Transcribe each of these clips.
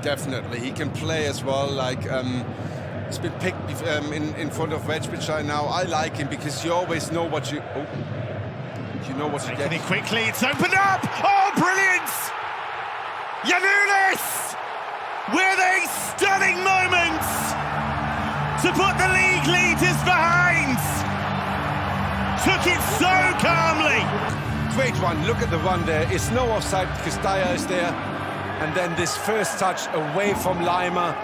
Definitely, he can play as well. Like he's been picked in front of Wittgenstein now. I like him because you always know what you. Oh, you know what you get. Taking it quickly, it's opened up. Oh, brilliant! Yanulis with a stunning moment to put the league leaders behind. Took it so calmly. Great run. Look at the run there. It's no offside because Dyer is there. And then this first touch away from Lima.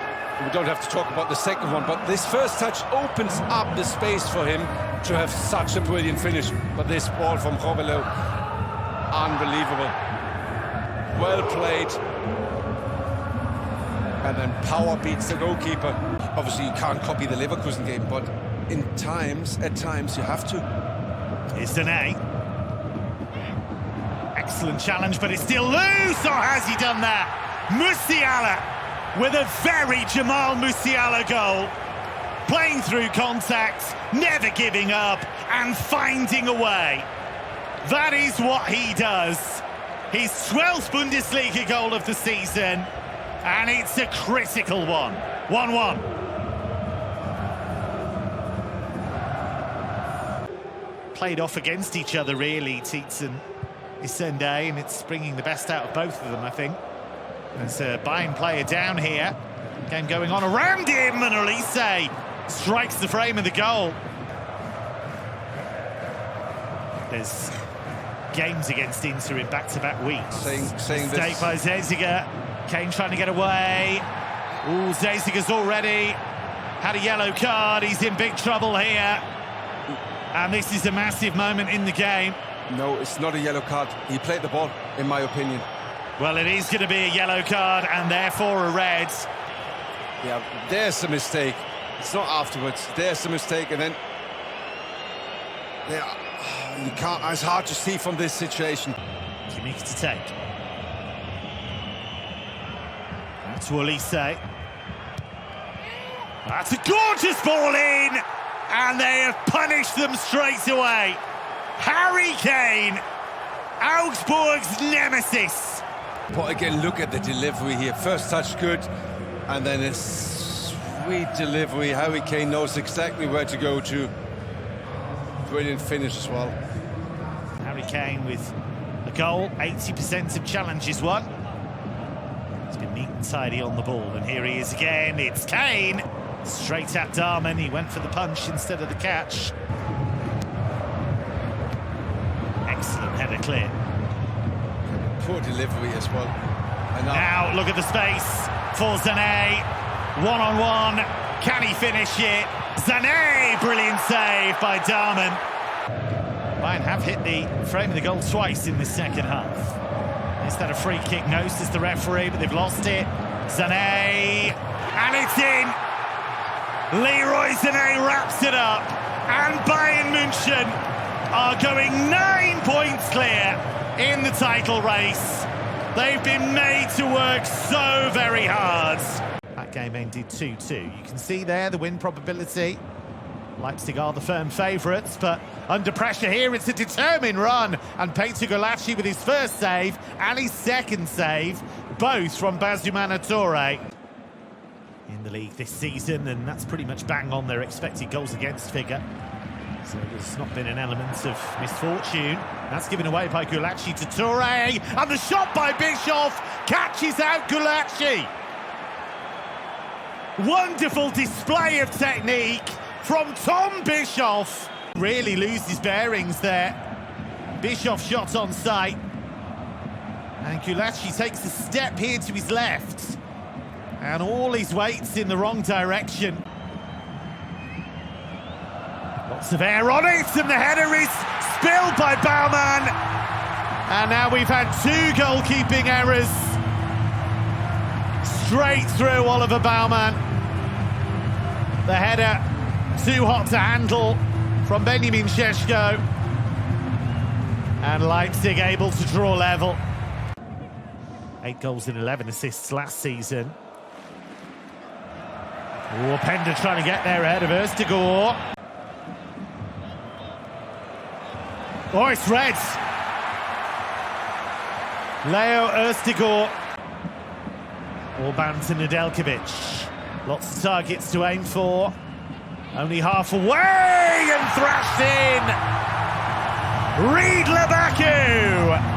We don't have to talk about the second one, but this first touch opens up the space for him to have such a brilliant finish. But this ball from Rovelo, unbelievable. Well played. And then power beats the goalkeeper. Obviously, you can't copy the Leverkusen game, but at times, you have to. Here's Sané. Excellent challenge, but it's still loose, or has he done that? Musiala with a very Jamal Musiala goal. Playing through contact, never giving up, and finding a way. That is what he does. His 12th Bundesliga goal of the season, and it's a critical one. 1-1. Played off against each other, really, Tietz and Isende, and it's bringing the best out of both of them, I think. There's a Bayern player down here. Game going on around him, and Olise strikes the frame of the goal. There's games against Inter in back-to-back weeks. Saying Mistake by Zezega. Kane trying to get away. Ooh, Zeziga's already had a yellow card. He's in big trouble here. And this is a massive moment in the game. No, it's not a yellow card. He played the ball, in my opinion. Well, it is going to be a yellow card and therefore a red. Yeah, there's a mistake. It's not afterwards. There's a mistake, and then yeah, you can't. It's hard to see from this situation. Kimmich to take. To Olise. That's a gorgeous ball in, and they have punished them straight away. Harry Kane, Augsburg's nemesis. But again, look at the delivery here. First touch good, and then a sweet delivery. Harry Kane knows exactly where to go to. Brilliant finish as well. Harry Kane with a goal, 80% of challenges won. He's been neat and tidy on the ball, and here he is again. It's Kane, straight at Darman. He went for the punch instead of the catch. Excellent header clear. Poor delivery as well. And now look at the space for Sané. One-on-one. Can he finish it? Sané, brilliant save by Darman. Bayern have hit the frame of the goal twice in the second half. Is that a free kick? No, says the referee, but they've lost it. Sané, and it's in. Leroy Sané wraps it up, and Bayern München are going 9 points clear in the title race. They've been made to work so very hard. That game ended 2-2. You can see there the win probability. Leipzig are the firm favourites, but under pressure here, it's a determined run. And Peter Gulácsi with his first save and his second save, both from Basumana Touré. In the league this season, and that's pretty much bang on their expected goals against figure. So there's not been an element of misfortune. That's given away by Gulácsi to Touré, and the shot by Bischoff catches out Gulácsi. Wonderful display of technique from Tom Bischoff. Really lose his bearings there. Bischoff shot on sight. And Gulácsi takes a step here to his left. And all his weight's in the wrong direction. Lots of air on it, and the header is spilled by Baumann. And now we've had 2 goalkeeping errors. Straight through Oliver Baumann. The header too hot to handle from Benjamin Šeško. And Leipzig able to draw level. 8 goals and 11 assists last season. Oh, Pender trying to get there ahead of Østigård. Oh, it's red. Leo Østigård. All bound to Nedeljkovic. Lots of targets to aim for. Only half away and thrashed in. Reed Labaku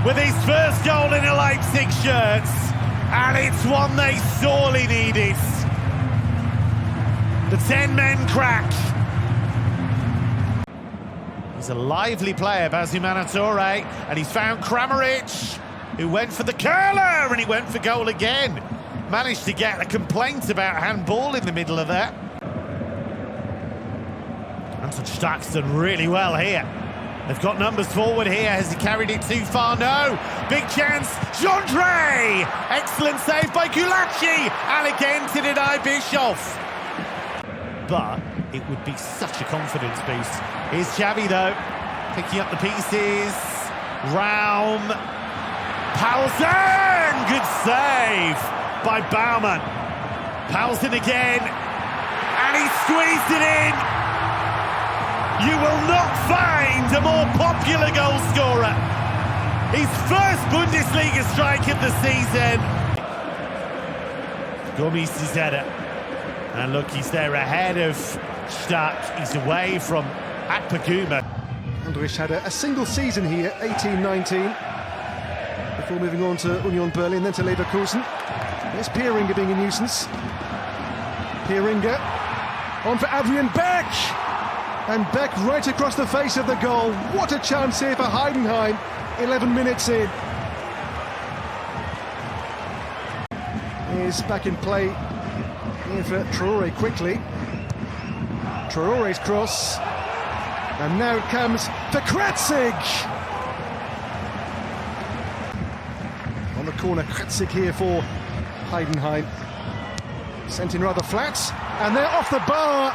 with his first goal in a Leipzig shirt. And it's one they sorely needed. The 10-men crack. He's a lively player, Bazumana Touré, and he's found Kramaric, who went for the curler, and he went for goal again. Managed to get a complaint about handball in the middle of that. Anton Stark's done really well here. They've got numbers forward here. Has he carried it too far? No. Big chance. Jondre! Excellent save by Gulacsi. And again to deny Bischoff. But it would be such a confidence boost. Here's Xavi, though. Picking up the pieces. Raum. Paulsen! Good save by Baumann. Paulsen again. And he squeezed it in. You will not find a more popular goal scorer. His first Bundesliga strike of the season. Gomes is header. And look, he's there ahead of Stark. He's away from Akpaguma. Andrich had a single season here, 18-19, before moving on to Union Berlin, then to Leverkusen. There's Pieringa being a nuisance. Pieringa on for Adrian Beck. And Beck right across the face of the goal. What a chance here for Heidenheim, 11 minutes in. He's back in play here for Traoré quickly. Traoré's cross. And now it comes for Kretzig. On the corner, Kretzig here for Heidenheim. Sent in rather flat. And they're off the bar.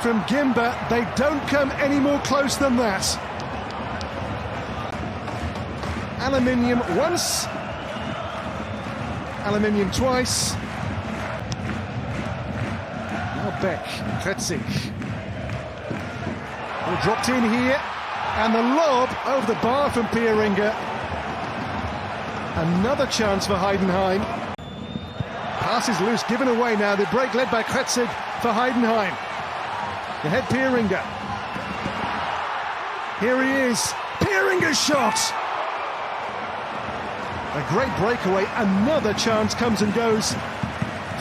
From Gimba, they don't come any more close than that. Aluminium once, aluminium twice. Now Beck, Kretzig. All dropped in here, and the lob over the bar from Pieringa. Another chance for Heidenheim. Pass is loose, given away now. The break led by Kretzig for Heidenheim. Ahead Pieringa. Here he is. Pieringa's shot. A great breakaway. Another chance comes and goes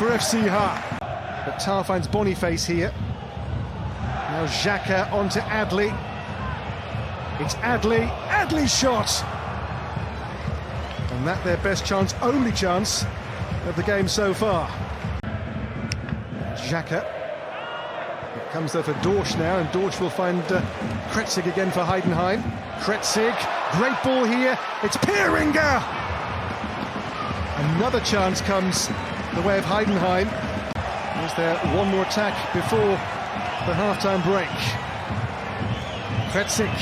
for FC Ha. But Tar finds Boniface here. Now Xhaka onto Adli. It's Adli. Adli's shot. And that their best chance, only chance of the game so far. Xhaka. Comes there for Dorsch now, and Dorsch will find Kretzig again for Heidenheim. Kretzig, great ball here. It's Pieringa. Another chance comes the way of Heidenheim. Is there one more attack before the half-time break? Kretzig.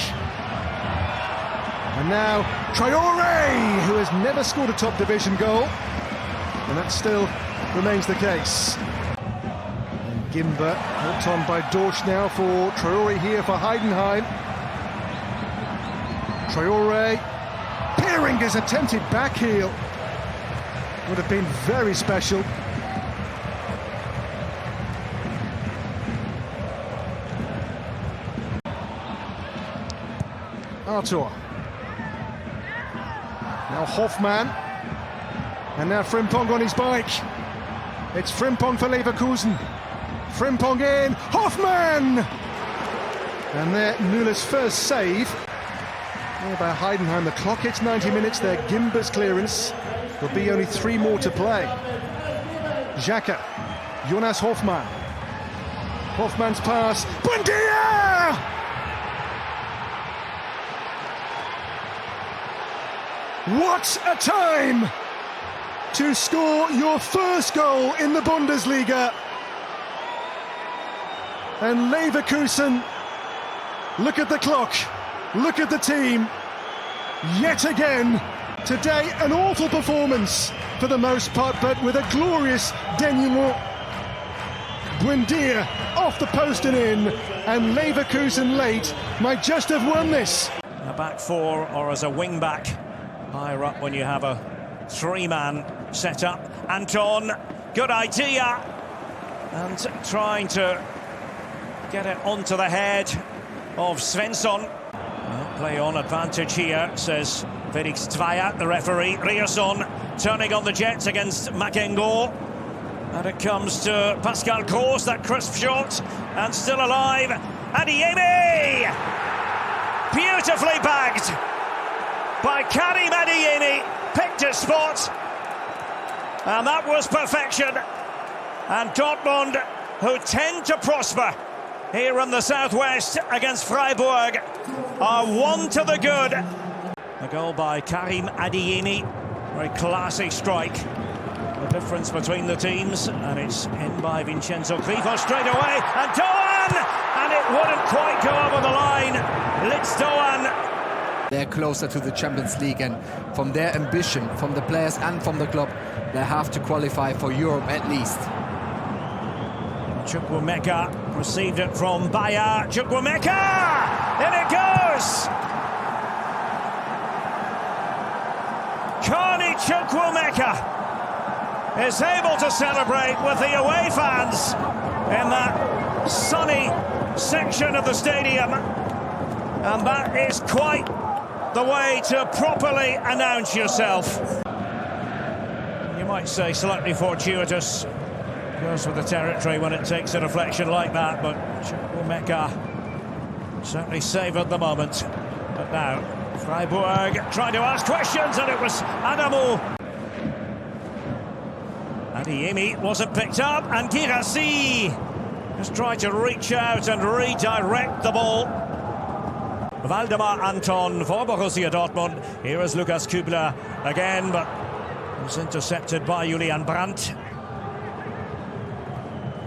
And now Traoré, who has never scored a top division goal. And that still remains the case. Gimba hooked on by Dorsch now for Traoré here for Heidenheim. Traoré. Pieringa's attempted back heel would have been very special. Arthur. Now Hoffmann. And now Frimpong on his bike. It's Frimpong for Leverkusen. Frimpong in, Hoffmann! And there, Müller's first save. Here by Heidenheim, the clock hits 90 minutes there. Gimba's clearance. There'll be only 3 more to play. Xhaka, Jonas Hoffmann. Hoffmann's pass, Buendia! What a time to score your first goal in the Bundesliga. And Leverkusen, look at the clock, look at the team. Yet again, today an awful performance for the most part, but with a glorious denouement. Buendia off the post and in, and Leverkusen late might just have won this. A back four, or as a wing back, higher up when you have a 3-man set up. Anton, good idea. And trying to get it onto the head of Svensson. Play on advantage here, says Felix Zweier, the referee. Ryerson turning on the Jets against Makengo. And it comes to Pascal Gross, that crisp shot, and still alive. Adeyemi! Beautifully bagged by Karim Adeyemi. Picked his spot. And that was perfection. And Dortmund, who tend to prosper here in the southwest against Freiburg, are one to the good. A goal by Karim Adeyemi. Very classy strike. The difference between the teams, and it's in by Vincenzo Grifo straight away, and Doan! And it wouldn't quite go over the line. Litz Doan. They're closer to the Champions League, and from their ambition, from the players and from the club, they have to qualify for Europe at least. Chukwuemeka received it from Bayern. Chukwuemeka! In it goes! Carney Chukwuemeka is able to celebrate with the away fans in that sunny section of the stadium. And that is quite the way to properly announce yourself. You might say slightly fortuitous. Goes with the territory when it takes a deflection like that, but Chukwuemeka certainly savoured the moment. But now, Freiburg trying to ask questions, and it was Adamu. Adeyemi wasn't picked up, and Girassi just tried to reach out and redirect the ball. Waldemar Anton for Borussia Dortmund. Here is Lukas Kübler again, but was intercepted by Julian Brandt.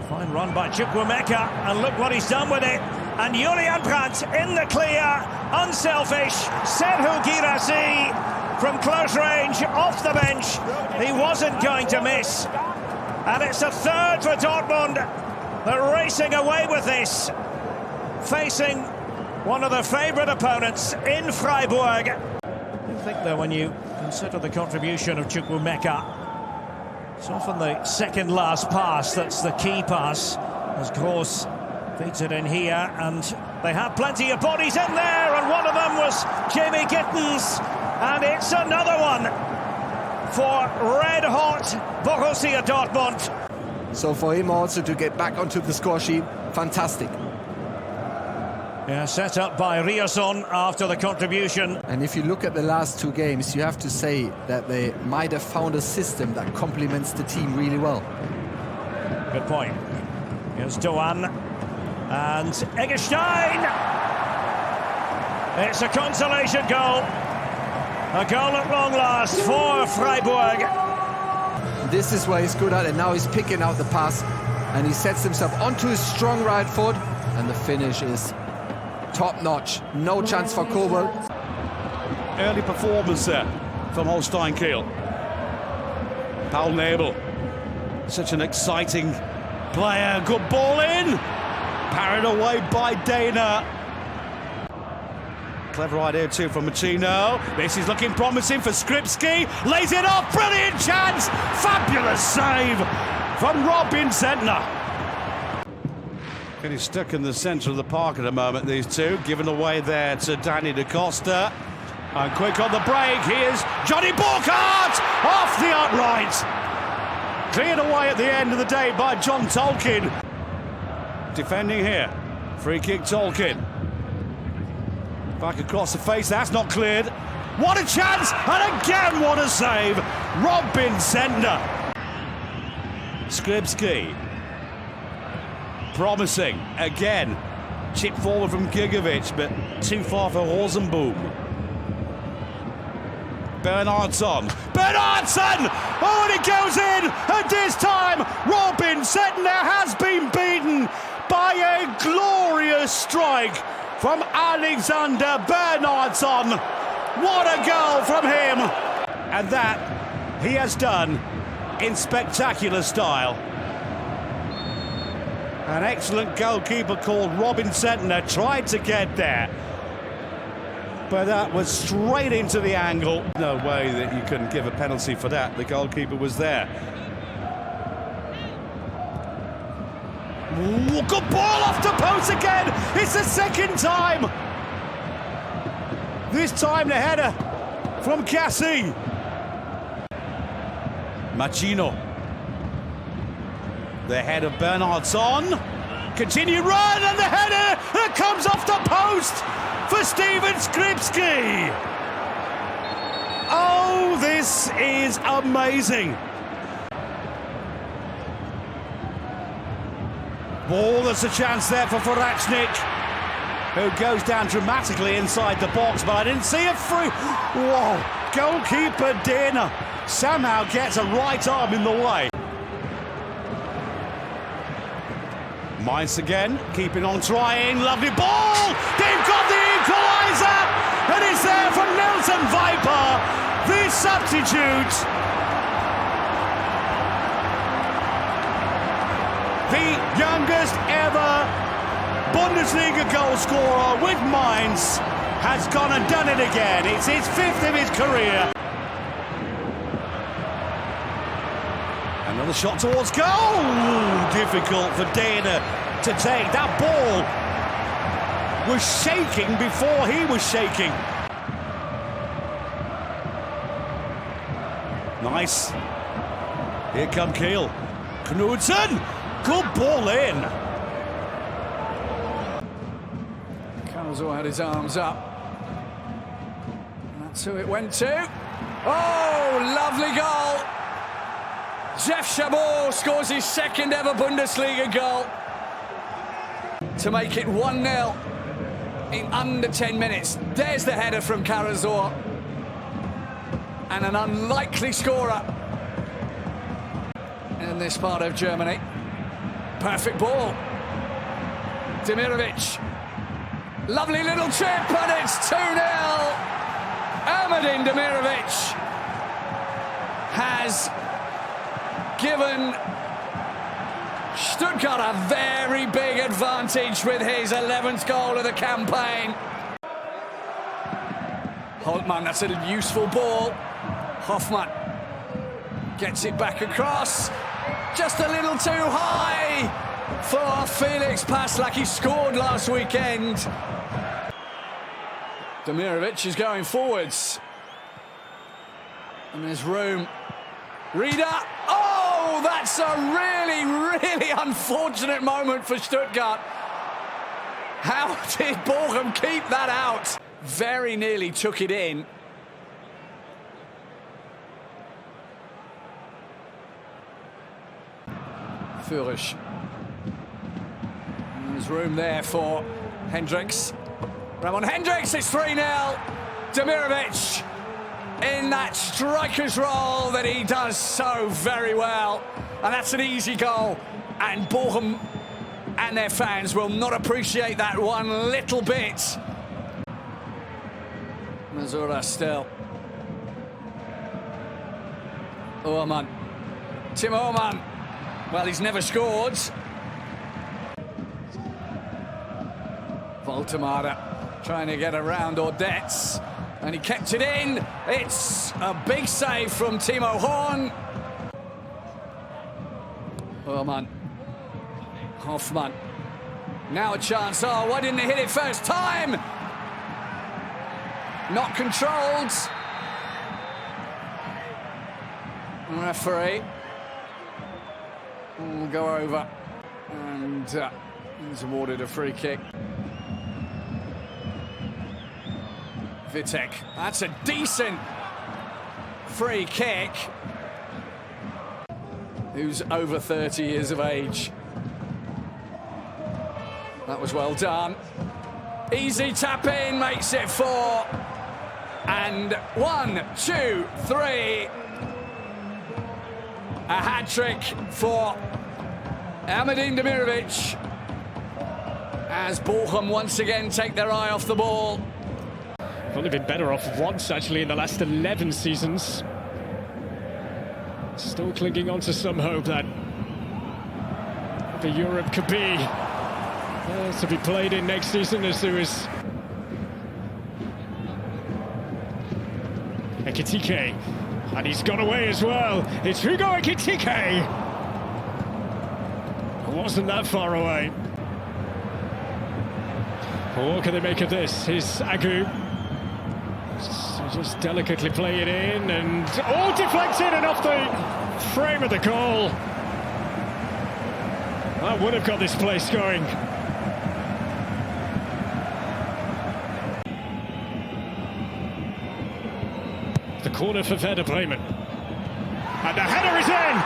Fine run by Chukwuemeka, and look what he's done with it. And Julian Brandt in the clear, unselfish. Serhou Girassi from close range, off the bench. He wasn't going to miss. And it's a third for Dortmund. They're racing away with this, facing one of the favourite opponents in Freiburg. I think, though, when you consider the contribution of Chukwuemeka, it's often the second last pass that's the key pass, as Gross feeds it in here, and they have plenty of bodies in there, and one of them was Jamie Gittens, and it's another one for red-hot Borussia Dortmund. So for him also to get back onto the score sheet, fantastic. Yeah, set up by Ryerson after the contribution. And if you look at the last two games, you have to say that they might have found a system that complements the team really well. Good point. Here's Doan and Eggestein. It's a consolation goal. A goal at long last for Freiburg. This is where he's good at, and now he's picking out the pass, and he sets himself onto his strong right foot, and the finish is top-notch. No chance for Kobel. Early performance there from Holstein Kiel. Paul Nebel, such an exciting player. Good ball in, parried away by Dana. Clever idea too from Machino. This is looking promising for Skripski. Lays it off, brilliant chance, fabulous save from Robin Zentner. Getting stuck in the centre of the park at the moment, these two. Given away there to Danny Da Costa. And quick on the break, here's Johnny Burkhardt off the upright. Cleared away at the end of the day by John Tolkien. Defending here, free kick Tolkien. Back across the face, that's not cleared. What a chance, and again what a save. Robin Zentner. Skripski. Promising, again. Chip forward from Gigovic, but too far for Rosenboom. Bernardsson. Oh, and it goes in! And this time, Robin Zentner has been beaten by a glorious strike from Alexander Bernardsson. What a goal from him! And that he has done in spectacular style. An excellent goalkeeper called Robin Zentner tried to get there, but that was straight into the angle. No way that you can give a penalty for that. The goalkeeper was there. Ooh, good ball off the post again. It's the second time. This time the header from Cassie. Machino. The head of Bernard's on. Continued run and the header that comes off the post for Steven Skripski. Oh, this is amazing. Ball, there's a chance there for Voracnik, who goes down dramatically inside the box, but I didn't see a free. Whoa, goalkeeper Dana somehow gets a right arm in the way. Mainz again, keeping on trying, lovely ball! They've got the equaliser! And it's there from Nelson Viper, the substitute. The youngest ever Bundesliga goal scorer with Mainz has gone and done it again. It's his fifth of his career. Another shot towards goal. Difficult for Dana to take. That ball was shaking before he was shaking. Nice. Here come Kiel. Knudsen. Good ball in. Carlsor had his arms up. And that's who it went to. Oh, lovely goal. Jeff Chabot scores his second ever Bundesliga goal to make it 1-0 in under 10 minutes. There's the header from Carlsor. And an unlikely scorer in this part of Germany. Perfect ball. Demirovic. Lovely little chip, and it's 2-0. Ahmedin Demirovic has given Stuttgart a very big advantage with his 11th goal of the campaign. Holtmann, that's a useful ball. Hoffmann gets it back across. Just a little too high for Felix Pass, like he scored last weekend. Demirovic is going forwards. And there's room. Rieder. Oh, that's a really, really unfortunate moment for Stuttgart. How did Bochum keep that out? Very nearly took it in. Furish. There's room there for Hendricks. Ramon Hendricks, it's 3-0. Demirovic in that striker's role that he does so very well. And that's an easy goal. And Bochum and their fans will not appreciate that one little bit. Mazura still. Ohrmann. Tim Ohrmann. Well, he's never scored. Voltemada trying to get around Ordetz. And he kept it in. It's a big save from Timo Horn. Ohrmann. Hoffmann. Now a chance. Oh, why didn't he hit it first time? Not controlled. Referee will go over. And he's awarded a free kick. Vitek. That's a decent free kick. Who's over 30 years of age. That was well done. Easy tap in, makes it 4. And 1, 2, 3. A hat-trick for Ahmedin Demirovic as Bochum once again take their eye off the ball. I've only been better off once, actually, in the last 11 seasons. Still clinging on to some hope that the Europe could be to be played in next season, as there is Ekitike, and he's gone away as well. It's Hugo Ekitike. It wasn't that far away. What can they make of this? Here's Agu. Just delicately play it in, and all deflected and off the frame of the goal. That would have got this place going. The corner for Werder Bremen. And the header is in!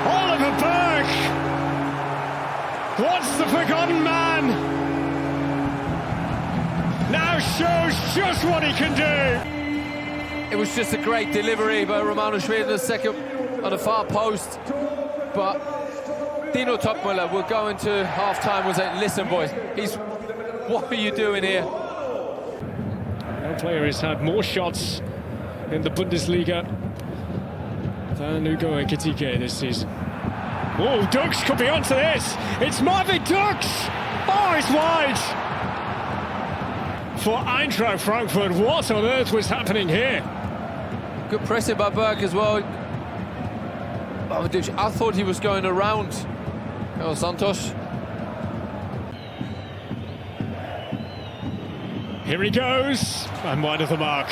Oliver Berg! What's the forgotten man? Now shows just what he can do. It was just a great delivery by Romano Schmid in the second on the far post. But Dino Topmüller will go into half-time and say, listen, boys, what are you doing here? No player has had more shots in the Bundesliga than Ugo Ekitike this season. Oh, Dux could be onto this. It's Marvin Dux. Oh, it's wide. For Eintracht Frankfurt, what on earth was happening here? Good pressing by Berg as well. I thought he was going around El Santos. Here he goes, and wide of the mark.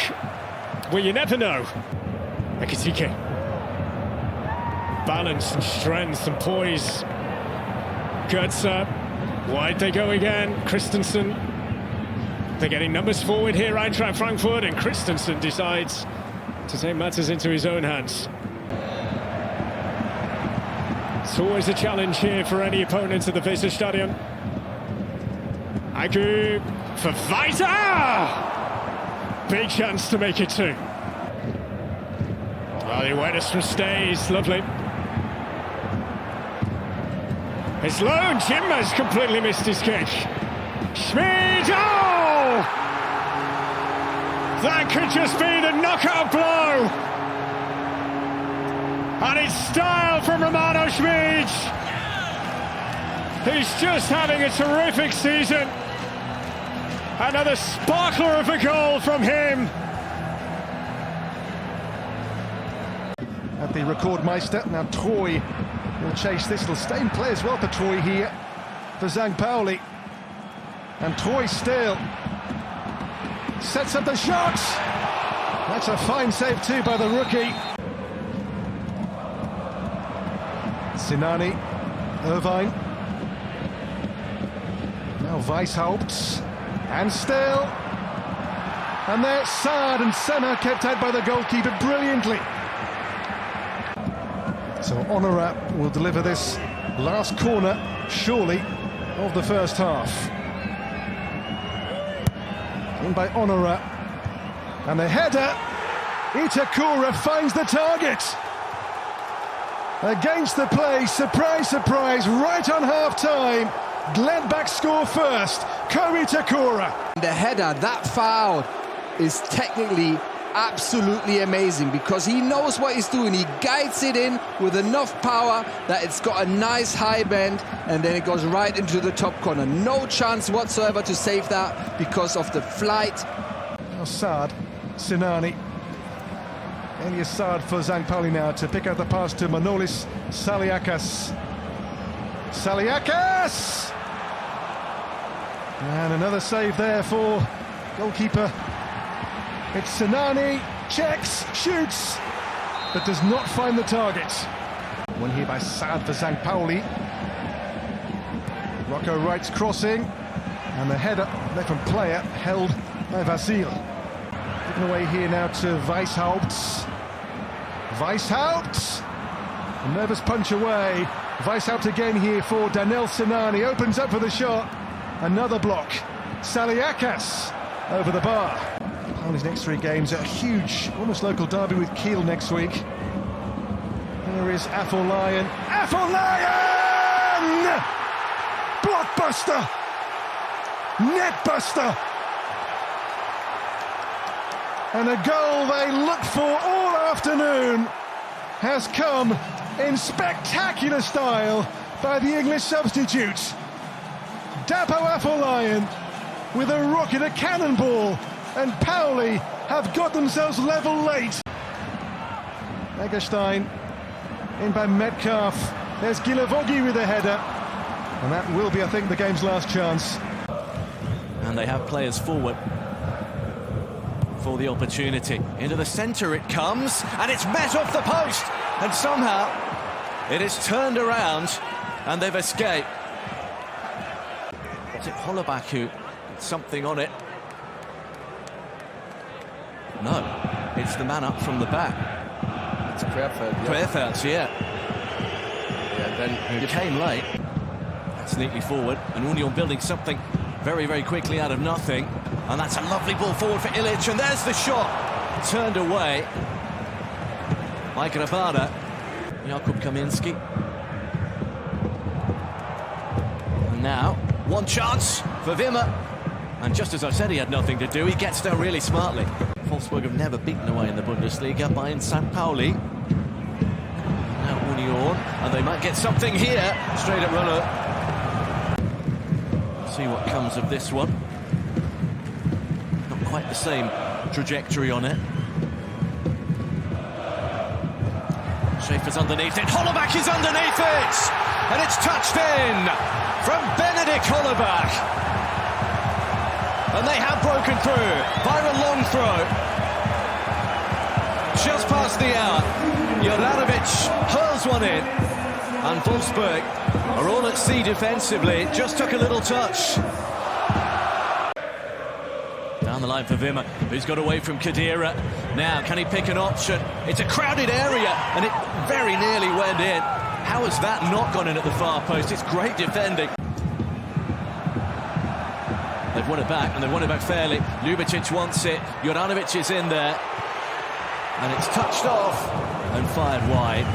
Well, you never know. Ekitike. Balance and strength and poise. Goetze. Wide they go again. Christensen. They're getting numbers forward here, Eintracht Frankfurt, and Christensen decides to take matters into his own hands. It's always a challenge here for any opponent at the Weserstadion. Agu for Weiter! Big chance to make it two. Well, the awareness from stays, lovely. It's low, Jim has completely missed his kick. Schmid, oh! That could just be the knockout blow. And it's style from Romano Schmid. He's just having a terrific season. Another sparkler of a goal from him. At the Rekordmeister, now Troy will chase this. It'll stay in play as well for Troy here, for St. Pauli. And Troy still sets up the shot. That's a fine save too by the rookie. Sinani, Irvine. Now Weishaupt. And still. And there, Saad and Senna kept out by the goalkeeper brilliantly. So Honorat will deliver this last corner, surely, of the first half. In by Honorat. And the header, Itakura finds the target. Against the play, surprise, surprise, right on half-time. Gladbach score first, Ko Itakura. The header, that foul, is technically absolutely amazing because he knows what he's doing. He guides it in with enough power that it's got a nice high bend and then it goes right into the top corner. No chance whatsoever to save that because of the flight. Now Saad, Sinani. Elias Saad for St. Pauli now to pick out the pass to Manolis Saliakas. Saliakas! And another save there for goalkeeper. It's Sinani, checks, shoots, but does not find the target. One here by Saad for St. Pauli. Rocco Wright's crossing, and the header left from player held by Vasil. Given away here now to Weishaupt. Weishaupt! A nervous punch away. Weishaupt again here for Danel Sinani. Opens up for the shot. Another block. Saliakas over the bar. Pauli's next three games are a huge, almost local derby with Kiel next week. Here is Afolayan. Afolayan! Blockbuster! Netbuster! And a goal they looked for all afternoon has come in spectacular style by the English substitute. Dapo Afolayan with a rocket, a cannonball, and Pauli have got themselves level late. Egerstein in by Metcalf. There's Gilavogi with a header. And that will be, I think, the game's last chance. And they have players forward for the opportunity. Into the centre it comes, and it's met off the post. And somehow it is turned around, and they've escaped. Was it Hollerbach who had something on it? No, it's the man up from the back. It's Querfeld. Querfeld, yeah. Then Who came late. That's neatly forward, and Union building something very, very quickly out of nothing. And that's a lovely ball forward for Illich, and there's the shot. Turned away by Grabada. Jakub Kaminski. And now, one chance for Wimmer. And just as I said he had nothing to do, he gets there really smartly. Wolfsburg have never beaten away in the Bundesliga. Bayern, St. Pauli. Now Union, and they might get something here. Straight at Rollo. See what comes of this one. Not quite the same trajectory on it. Schaefer's underneath it. Hollerbach is underneath it! And it's touched in from Benedikt Hollerbach. And they have broken through via a long throw. Just past the hour. Juranovic hurls one in. And Wolfsburg are all at sea defensively. Just took a little touch. Down the line for Wimmer, who's got away from Khedira. Now, can he pick an option? It's a crowded area, and it very nearly went in. How has that not gone in at the far post? It's great defending. They've won it back, and they've won it back fairly. Ljubicic wants it. Juranovic is in there. And it's touched off and fired wide.